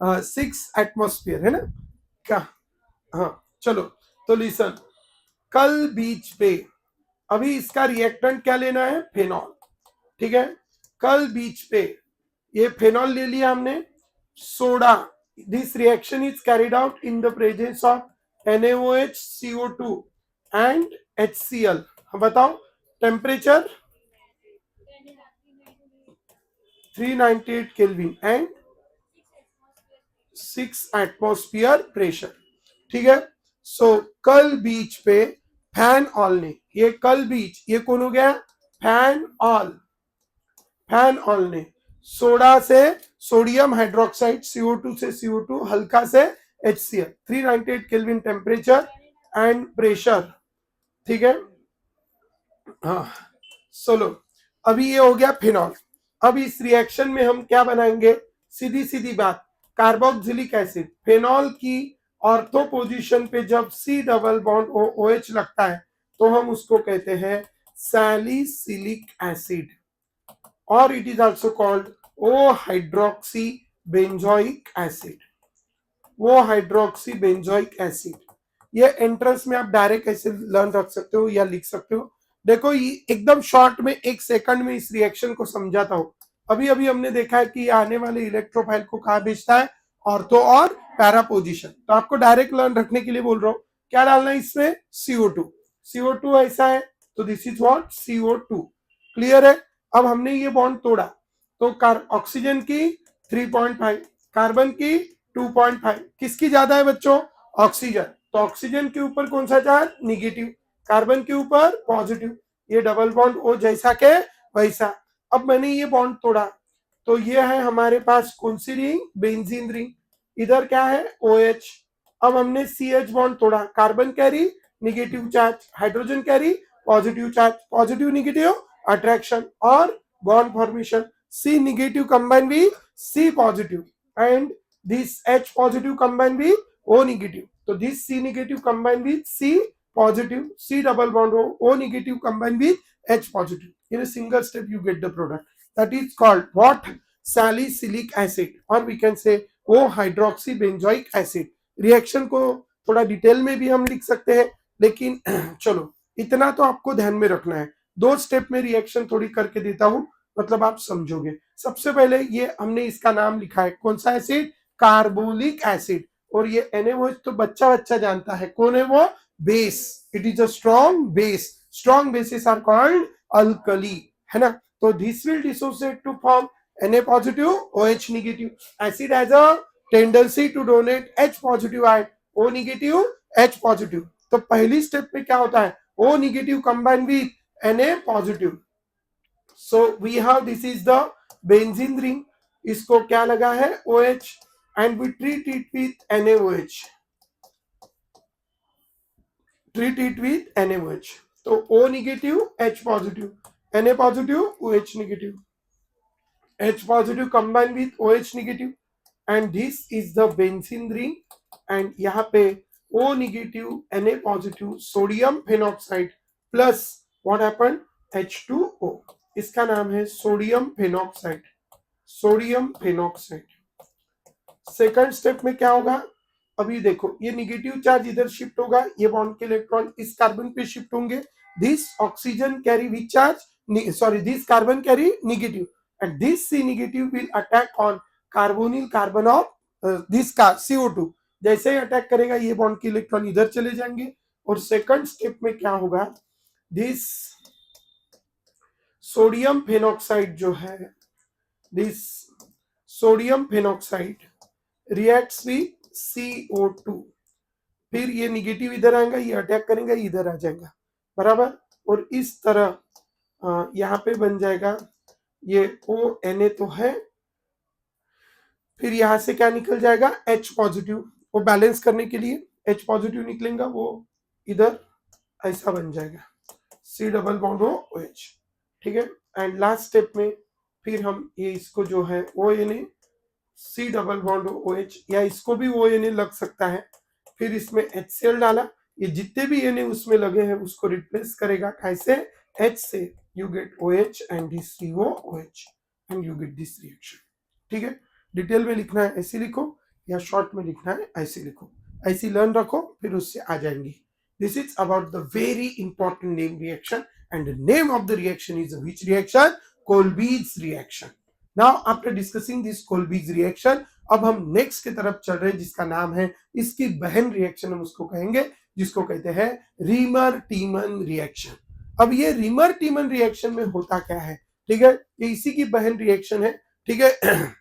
6 एटमॉस्फेयर है ना क्या, हाँ चलो तो लिसन, कल बीच पे, अभी इसका रिएक्टेंट क्या लेना है, फेनॉल, ठीक है। कल बीच पे ये फेनॉल ले लिया हमने, soda, this reaction is carried out in the presence of NaOH, CO2 and HCl। बताओ temperature 398 kelvin and 6 atmosphere pressure, ठीक है। सो कल बीच पे फैन ऑल ने, ये कल बीच, ये कौन हो गया, फैन ऑल, फैन ऑल ने सोडा से सोडियम हाइड्रोक्साइड, CO2 से CO2, हल्का से HCl, 398 kelvin temperature and pressure, ठीक है। हाँ चलो, अभी ये हो गया फिनॉल। अब इस रिएक्शन में हम क्या बनाएंगे, सीधी सीधी बात, कार्बोक्सिलिक एसिड, फेनॉल की ऑर्थो पोजीशन पे जब C डबल बॉन्ड OH लगता है तो हम उसको कहते हैं सैलिसिलिक एसिड, और it is also called O hydroxy benzoic acid, वो हाइड्रोक्सी बेंजोइक एसिड। ये एंट्रेंस में आप डायरेक्ट ऐसे लर्न रख सकते हो या लिख सकते हो। देखो ये एकदम शॉर्ट में 1 सेकंड में इस रिएक्शन को समझाता हूं। अभी अभी हमने देखा है कि आने वाले इलेक्ट्रोफाइल को कहा भेजता है, ऑर्थो और पैरा पोजिशन। तो आपको डायरेक्ट लर्न रखने के लिए बोल रहा हूँ, क्या डालना है इसमें, CO2, CO2 ऐसा है तो this is what, CO2, clear है। अब हमने ये बॉन्ड तोड़ा तो ऑक्सीजन की 3.5, कार्बन की 2.5, किसकी ज्यादा है बच्चों, ऑक्सीजन, तो ऑक्सीजन के ऊपर कौन सा चार्ज, निगेटिव, कार्बन के ऊपर पॉजिटिव, ये डबल बॉन्ड ओ जैसा के वैसा। अब मैंने ये बॉन्ड तोड़ा तो ये है हमारे पास कौन सी रिंग, बेंजीन रिंग, इधर क्या है OH। अब हमने CH बॉन्ड तोड़ा, carbon carry negative charge, hydrogen carry positive charge, positive negative attraction और bond formation, C negative combined with C positive and this H positive combined with O negative. So this C negative combined with C positive, C double bond O negative combined with H positive. In a single step you get the product. That is called what? Salicylic acid, or we can say O hydroxybenzoic acid. Reaction को थोड़ा डिटेल में भी हम लिख सकते हैं, लेकिन चलो इतना तो आपको ध्यान में रखना है। 2 स्टेप में रिएक्शन थोड़ी करके देता हूं, मतलब आप समझोगे। सबसे पहले ये हमने इसका नाम लिखा है, कौन सा एसिड, कार्बोलिक एसिड, और ये NaOH तो बच्चा बच्चा जानता है, कौन है वो, base, it is a strong base, strong bases are called alkali, है ना। तो this will dissociate to form Na positive OH negative, acid has a tendency to donate H positive ion, O negative H positive। तो पहली स्टेप में क्या होता है, O negative combine with Na positive, so we have, this is the benzene ring, इसको क्या लगा है OH and we treat it with NaOH, treat it with NaOH, तो O negative H positive, Na positive OH negative, H positive combine with OH negative and this is the benzene ring, and यहाँ पे O negative Na positive sodium phenoxide plus what happened, H2O, इसका नाम है sodium phenoxide, sodium phenoxide. Second step में क्या होगा, अभी देखो ये निगेटिव चार्ज इधर शिफ्ट होगा, ये बॉन्ड के इलेक्ट्रॉन इस कार्बन पे शिफ्ट होंगे, this oxygen carry which charge, sorry this carbon carry negative and this C negative will attack on carbonyl carbon of this CO2, जैसे ही अटैक करेगा ये बॉन्ड के इलेक्ट्रॉन इधर चले जाएंगे। और सेकंड स्टेप में क्या होगा, दिस सोडियम फेनॉक्साइड जो है, this sodium phenoxide reacts with CO2, फिर ये निगेटिव इधर आएगा, ये अटैक करेंगे, इधर आ जाएगा, बराबर। और इस तरह यहाँ पे बन जाएगा ये ONA तो है, फिर यहां से क्या निकल जाएगा H पॉजिटिव, वो बैलेंस करने के लिए H पॉजिटिव निकलेगा, वो इधर ऐसा बन जाएगा C डबल बॉन्ड OH, ठीक है। एंड लास्ट स्टेप में फिर हम ये इसको जो है ONA C double bond OH, या इसको भी ONA लग सकता है, फिर इसमें HCl डाला, ये जितने भी Na उसमें लगे हैं उसको रिप्लेस करेगा, कैसे, H से you get OH and this COOH and you get this reaction, ठीक है। डिटेल में लिखना है ऐसे लिखो या शॉर्ट में लिखना है ऐसे लिखो, ऐसी लर्न रखो, फिर उससे आ जाएंगी. This is about the very important name reaction, and the name of the reaction is which reaction? Kolbe's reaction. Now after discussing this Kolbe's reaction, अब हम नेक्स्ट की तरफ चल रहे हैं जिसका नाम है, इसकी बहन रिएक्शन हम उसको कहेंगे, जिसको कहते हैं रीमर टीमन रिएक्शन. अब ये रीमर टीमन रिएक्शन में होता क्या है, ठीक है, ये इसी की बहन रिएक्शन है, ठीक है.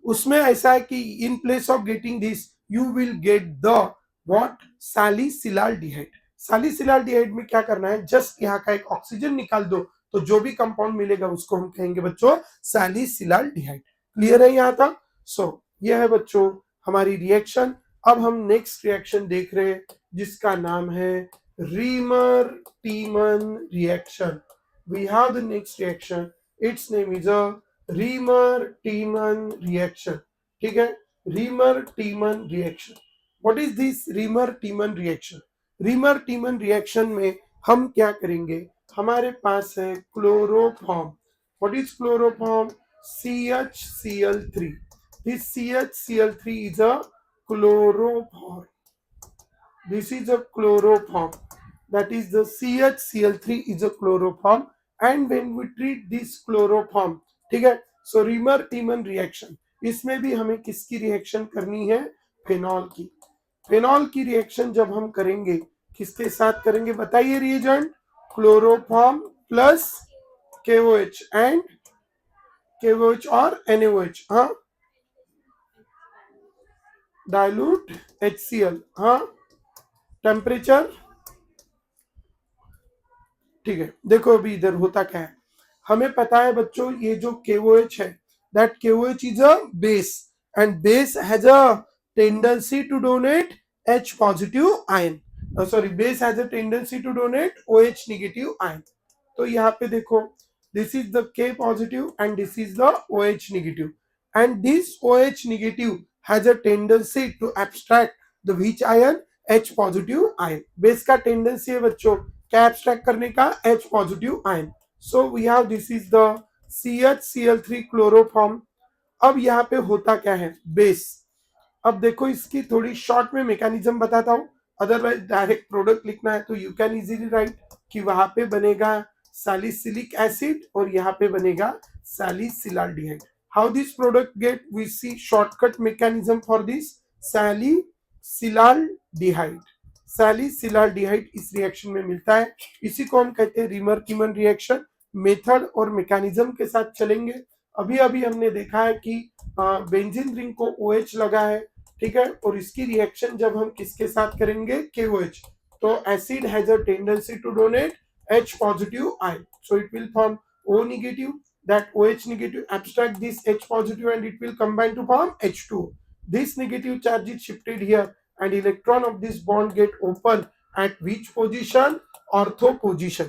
उसमें ऐसा है कि in place of getting this you will get the what, salicylaldehyde. Salicylaldehyde में क्या करना है, जस्ट यहाँ का एक ऑक्सीजन निकाल दो तो जो भी कंपाउंड मिलेगा उसको हम कहेंगे बच्चों सैलिसिलाल्डिहाइड. क्लियर है यहाँ तक? सो ये है बच्चों हमारी रिएक्शन. अब हम नेक्स्ट रिएक्शन देख रहे हैं जिसका नाम है Reimer Tiemann reaction. We have the next reaction, its name is a Reimer Tiemann reaction. ठीक है, Reimer Tiemann reaction. What is this Reimer Tiemann reaction? Reimer Tiemann reaction में हम क्या करेंगे, हमारे पास है chloroform. What is chloroform? CHCl3. This CHCl3 is a chloroform. This is a chloroform. That is the CHCl3 is a chloroform. And when we treat this chloroform, ठीक है, so रीमर टीमन रिएक्शन, इसमें भी हमें किसकी रिएक्शन करनी है? फेनॉल की. फेनॉल की रिएक्शन जब हम करेंगे, किसके साथ करेंगे बताइए reagent? Chloroform plus KOH and KOH और NaOH. हाँ, डाइल्यूट HCl. हाँ, टेम्परेचर. ठीक है, देखो अभी इधर होता क्या है, हमें पता है बच्चों ये जो KOH है, that KOH is a base and base has a tendency to donate H positive ion. Sorry, base has a tendency to donate OH negative ion. तो यहाँ पे देखो, this is the K positive and this is the OH negative, and this OH negative has a tendency to abstract the which ion? H positive ion. Base का टेंडेंसी है बच्चों क्या एब्स्ट्रैक्ट करने का? H positive ion. So we have this is the CHCl3 chloroform. अब यहाँ पे होता क्या है, बेस. अब देखो इसकी थोड़ी शॉर्ट में मैकेनिज्म बताता हूँ, अदरवाइज डायरेक्ट प्रोडक्ट लिखना है तो यू कैन इजीली राइट कि वहां पे बनेगा सैलिसिलिक एसिड और यहाँ पे बनेगा salicylaldehyde. How this product get, we see shortcut mechanism for this salicylaldehyde. Salicylaldehyde इस रिएक्शन में मिलता है, इसी को हम कहते हैं रीमर टीमन रिएक्शन. मेथड और मैकेनिज्म के साथ चलेंगे. अभी अभी हमने देखा है कि बेंजीन रिंग को OH लगा है, ठीक है, और इसकी रिएक्शन जब हम किसके साथ करेंगे? KOH. तो acid has a tendency to donate H positive ion, so it will form O negative, that OH negative abstract this H positive and it will combine to form H2. This negative charge is shifted here and electron of this bond get open at which position? Ortho position.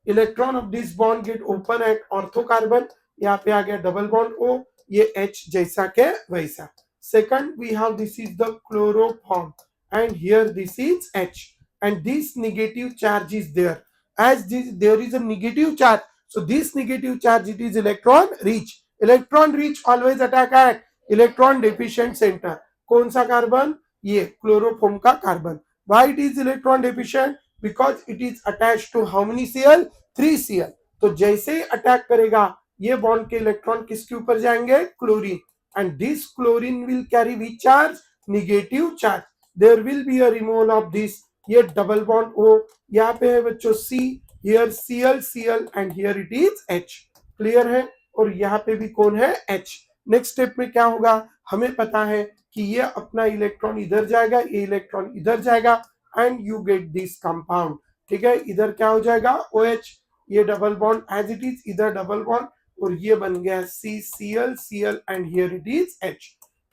Electron of this bond get open at ortho carbon. यहाँ पे आ गया डबल बॉन्ड O, ये H जैसा के वैसा. Second we have this is the chloroform and here this is H and this negative charge is there. As this there is a negative charge, so this negative charge it is electron rich. Electron rich always attack at electron deficient center. कौन सा कार्बन? ये क्लोरोफॉर्म का carbon. Why it is electron deficient? Because it is attached to how many Cl? 3 Cl. तो जैसे ही अटैक करेगा ये बॉन्ड के इलेक्ट्रॉन किसके ऊपर जाएंगे? Chlorine. And this chlorine will carry which charge? Negative charge. There will be a removal of this, ये डबल बॉन्ड O, यहाँ पे है बच्चों C, here Cl and here it is H. Clear है? और यहाँ पे भी कौन है? H. नेक्स्ट स्टेप में क्या होगा, हमें पता है कि ये अपना इलेक्ट्रॉन इधर जाएगा, ये इलेक्ट्रॉन इधर जाएगा and you get this compound. ठीक है, इधर क्या हो जाएगा? OH, ये double bond as it is, इधर डबल बॉन्ड और ये बन गया Cl and here it is H.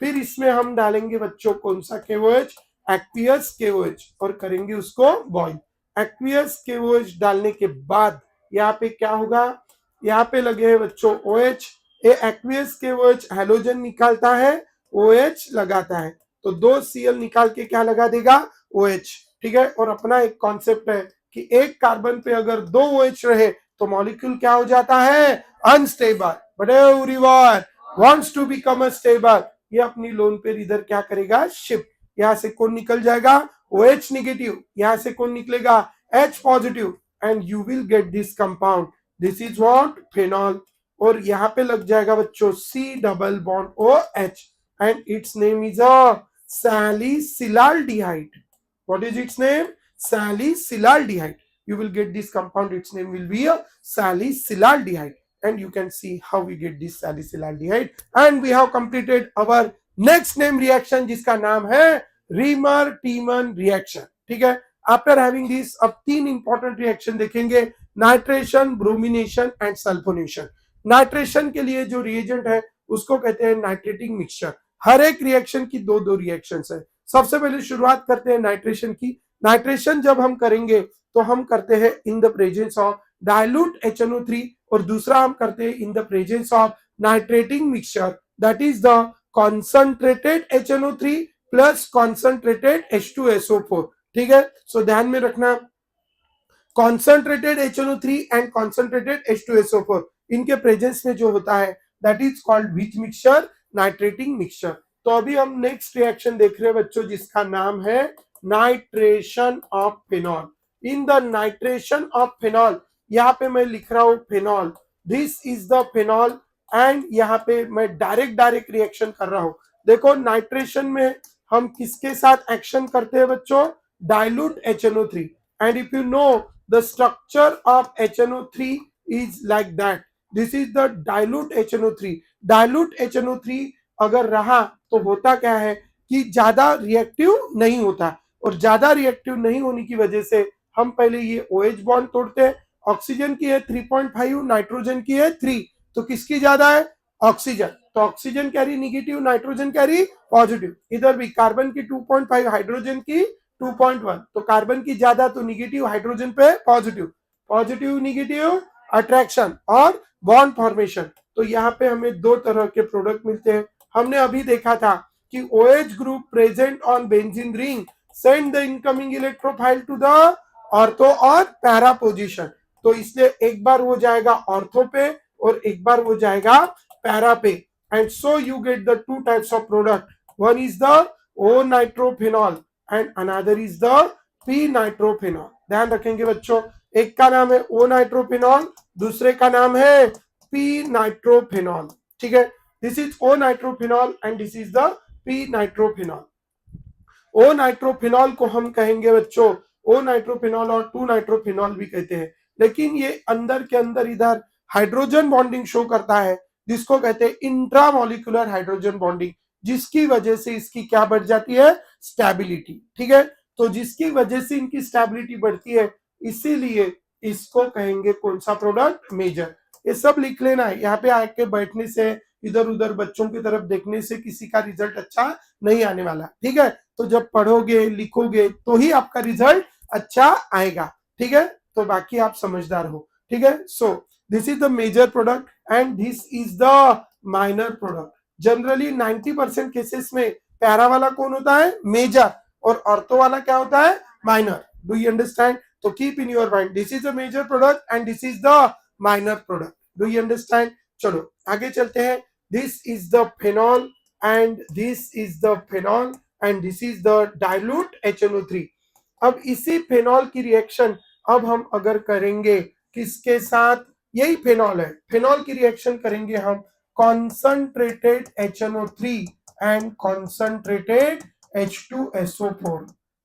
फिर इसमें हम डालेंगे बच्चों कौन सा? KOH, एक्वियस KOH, और करेंगे उसको बॉइल. एक्वियस KOH डालने के बाद यहाँ पे क्या होगा? यहाँ पे लगे हैं बच्चों OH. ये एक्वियस KOH हैलोजन निकालता है, OH लगाता है, तो 2 Cl निकाल के क्या लगा देगा? OH. ठीक है, और अपना एक कॉन्सेप्ट है कि एक कार्बन पे अगर 2 OH रहे तो मॉलिक्यूल क्या हो जाता है? Unstable. But everyone wants to become a stable. ये अपनी लोन पेयर इधर क्या करेगा, शिफ्ट। यहाँ से कौन निकल जाएगा, OH नेगेटिव, यहाँ से कौन निकलेगा, H positive, and you will gate this compound, this is what, phenol. और यहाँ पे लग जाएगा बच्चों C double bond OH, and it's name is a salicylaldehyde. What is its name? Salicylaldehyde. You will get this compound, its name will be a salicylaldehyde, and you can see how we get this salicylaldehyde. And we have completed our next name reaction जिसका नाम है रीमर-टीमन रिएक्शन। ठीक है, आफ्टर हैविंग दिस अब 3 इंपॉर्टेंट रिएक्शन देखेंगे, nitration, bromination and sulphonation. Nitration के लिए जो रिएजेंट है उसको कहते हैं नाइट्रेटिंग मिक्सचर। हर एक रिएक्शन की दो दो रिएक्शंस है। सबसे पहले शुरुआत करते हैं नाइट्रेशन की। नाइट्रेशन जब हम करेंगे तो हम करते हैं in the presence of dilute HNO3, और दूसरा हम करते हैं in the presence of nitrating mixture, that is the concentrated HNO3 plus concentrated H2SO4। ठीक है, सो ध्यान में रखना, concentrated HNO3 and concentrated H2SO4 इनके प्रेजेंस में जो होता है that is called which mixture, nitrating mixture. तो अभी हम नेक्स्ट रिएक्शन देख रहे हैं बच्चों जिसका नाम है nitration of phenol. In the nitration of phenol, यहाँ पे मैं लिख रहा हूं phenol, this is the phenol, and यहाँ पे मैं डायरेक्ट रिएक्शन कर रहा हूं। देखो नाइट्रेशन में हम किसके साथ एक्शन करते हैं बच्चों, dilute HNO3, and if you know the structure of HNO3 is like that, this is the dilute HNO3। dilute HNO3 अगर रहा तो होता क्या है कि ज्यादा रिएक्टिव नहीं होता, और ज्यादा रिएक्टिव नहीं होने की वजह से हम पहले ये OH बॉन्ड तोड़ते हैं। ऑक्सीजन की है 3.5, नाइट्रोजन की है 3, तो किसकी ज्यादा है, ऑक्सीजन, तो oxygen carry negative, nitrogen carry positive. इधर भी कार्बन की 2.5, हाइड्रोजन की 2.1, तो कार्बन की ज्यादा तो निगेटिव, हाइड्रोजन पे पॉजिटिव, पॉजिटिव निगेटिव अट्रैक्शन और बॉन्ड फॉर्मेशन। तो यहाँ पे हमें दो तरह के प्रोडक्ट मिलते हैं। हमने अभी देखा था कि OH group present on benzene ring send the incoming electrophile to the ortho और पैरा पोजीशन, तो इसलिए एक बार वो जाएगा ऑर्थो पे और एक बार वो जाएगा पैरा पे, and so you get the two types of product, one is the O nitrophenol and another is the P nitrophenol. ध्यान रखेंगे बच्चों, एक का नाम है O नाइट्रोफिनॉल, दूसरे का नाम है P नाइट्रोफिनॉल। ठीक है, this is O nitrophenol and this is the P nitrophenol. O nitrophenol को हम कहेंगे बच्चों O नाइट्रोफिनॉल और 2 नाइट्रोफिनॉल भी कहते हैं, लेकिन ये अंदर के अंदर इधर हाइड्रोजन बॉन्डिंग शो करता है, जिसको कहते हैं इंट्रामोलिकुलर हाइड्रोजन बॉन्डिंग, जिसकी वजह से इसकी क्या बढ़ जाती है, स्टेबिलिटी। ठीक है, तो जिसकी वजह से इनकी स्टेबिलिटी बढ़ती है, इसीलिए इसको कहेंगे कौन सा प्रोडक्ट, मेजर। ये सब लिख लेना है, यहाँ पे आके बैठने से, इधर उधर बच्चों की तरफ देखने से किसी का रिजल्ट अच्छा नहीं आने वाला। ठीक है, तो जब पढ़ोगे लिखोगे तो ही आपका रिजल्ट अच्छा आएगा। ठीक है, तो बाकी आप समझदार हो। ठीक है, so this is the major product and this is the minor product. Generally 90% cases में पैरा वाला कौन होता है, मेजर, और ऑर्थो वाला क्या होता है, माइनर। Do you understand? तो keep in your mind, this is the major product and this is the minor product. Do you understand? चलो आगे चलते हैं। This is the phenol and this is the phenol and this is the dilute HNO3। अब इसी फिनॉल की रिएक्शन अब हम अगर करेंगे किसके साथ, यही फिनॉल है, फिनॉल की रिएक्शन करेंगे हम concentrated HNO3 and concentrated H2SO4,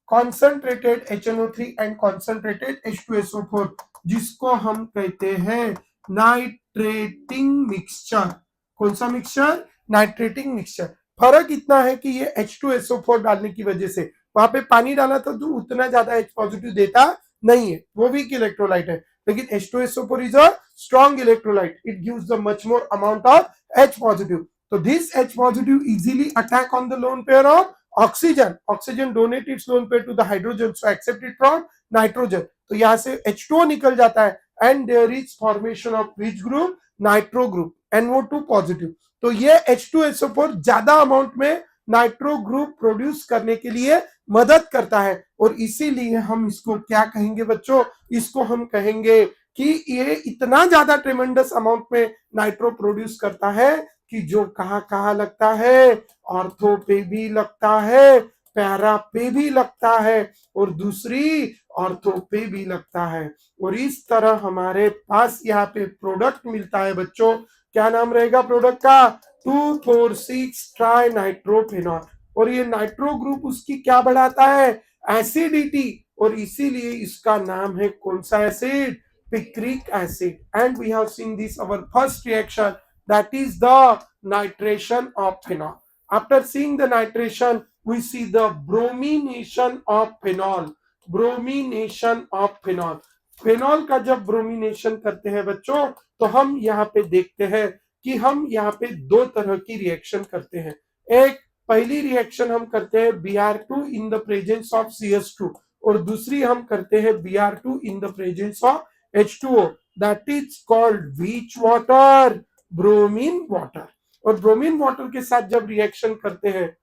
concentrated HNO3 and concentrated H2SO4, जिसको हम कहते हैं नाइट्रेटिंग मिक्सचर। कौन सा मिक्सचर, नाइट्रेटिंग मिक्सचर। फर्क इतना है कि ये H2SO4 डालने की वजह से, वहां पे पानी डाला तो उतना ज्यादा H पॉजिटिव देता नहीं है, वो वीक इलेक्ट्रोलाइट है, लेकिन H2SO4 is a strong electrolyte, it gives the much more amount of H positive, so this H positive easily attack on the lone pair of oxygen, oxygen donate its lone pair to the hydrogen, so accept it from nitrogen, तो यहाँ से H2O निकल जाता है, and there is formation of which group, nitro group, NO2 positive. तो ये H2SO4 ज्यादा अमाउंट में नाइट्रो ग्रुप प्रोड्यूस करने के लिए मदद करता है, और इसीलिए हम इसको क्या कहेंगे बच्चों, इसको हम कहेंगे कि ये इतना ज्यादा ट्रेमेंडस अमाउंट में नाइट्रो प्रोड्यूस करता है कि जो कहाँ कहाँ लगता है, ऑर्थो पे भी लगता है, पैरा पे भी लगता है और दूसरी ऑर्थो पे भी लगता है। और इस तरह हमारे पास यहाँ पे प्रोडक्ट मिलता है बच्चों। क्या नाम रहेगा प्रोडक्ट का? 2,4,6 ट्राई नाइट्रोफेनॉल। और ये नाइट्रो ग्रुप उसकी क्या बढ़ाता है? एसिडिटी। और इसीलिए इसका नाम है कौन सा acid? Picric acid. And we have seen this our first reaction, that is the nitration of phenol. After seeing the nitration, we see the bromination of phenol. Bromination of phenol. Phenol का जब ब्रोमिनेशन करते हैं बच्चों, तो हम यहाँ पे देखते हैं कि हम यहाँ पे दो तरह की रिएक्शन करते हैं। एक पहली रिएक्शन हम करते हैं Br2 in the presence of CS2 और दूसरी हम करते हैं Br2 in the presence of H2O। That is called which water? Bromine water. और ब्रोमीन वाटर के साथ जब रिएक्शन करते हैं,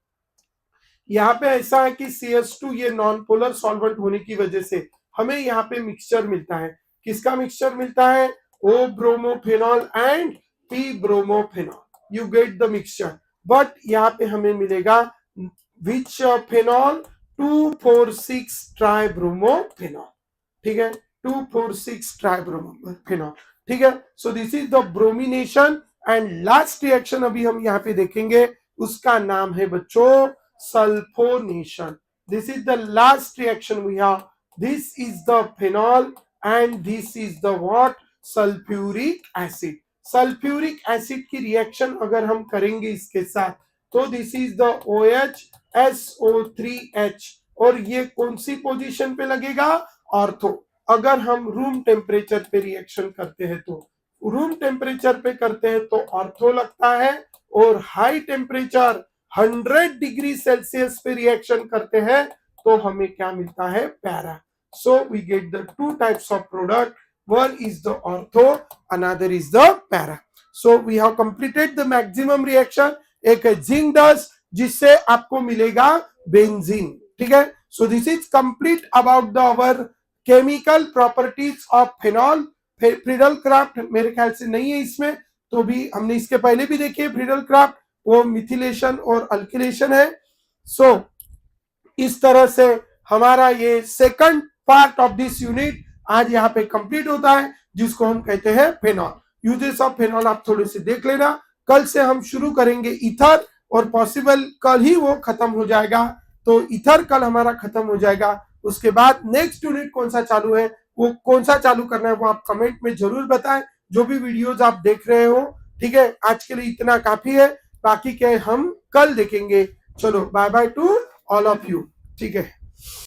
यहाँ पे ऐसा है कि CS2 ये नॉन पोलर सॉल्वेंट होने की वजह से हमें यहाँ पे मिक्सचर मिलता है। किसका मिक्सचर मिलता है? O bromophenol and P bromophenol. You get the mixture. But यहाँ पे हमें मिलेगा विच फेनॉल? 2,4,6 ट्राई ब्रोमोफेनॉल। ठीक है, 2,4,6 ट्राई ब्रोमोफेनॉल। ठीक है, so this is the bromination. And last reaction अभी हम यहाँ पे देखेंगे, उसका नाम है बच्चों sulphonation. This is the last reaction we have. This is the phenol and this is the what? Sulphuric acid. Sulphuric acid की रिएक्शन अगर हम करेंगे इसके साथ, तो दिस इज द OH और ये कौन सी पोजीशन पे लगेगा? ऑर्थो। अगर हम रूम टेम्परेचर पे रिएक्शन करते हैं तो रूम टेम्परेचर पे करते हैं तो ऑर्थो लगता है, और हाई टेम्परेचर 100 डिग्री सेल्सियस पे रिएक्शन करते हैं तो हमें क्या मिलता है? Para. So we get the two types of product, one is the ortho, another is the para. So we have completed the maximum reaction. एक है जिंक डस्ट जिससे आपको मिलेगा बेंजीन। ठीक है, so this is complete about the our chemical properties of phenol. Friedel craft मेरे ख्याल से नहीं है इसमें, तो भी हमने इसके पहले भी देखी है फ्रीडल क्राफ्ट, वो मिथिलेशन और अल्किलेशन है। सो इस तरह से हमारा ये second part of this unit आज यहाँ पे कंप्लीट होता है, जिसको हम कहते हैं फेनॉल। यूजेस ऑफ फेनॉल आप थोड़े से देख लेना। कल से हम शुरू करेंगे ईथर, और पॉसिबल कल ही वो खत्म हो जाएगा, तो ईथर कल हमारा खत्म हो जाएगा। उसके बाद नेक्स्ट यूनिट कौन सा चालू है, वो कौन सा चालू करना है वो आप कमेंट में जरूर बताएं, जो भी वीडियोस आप देख रहे हो। ठीक है, आज के लिए इतना काफी है, बाकी के हम कल देखेंगे। चलो bye bye to all of you. ठीक है।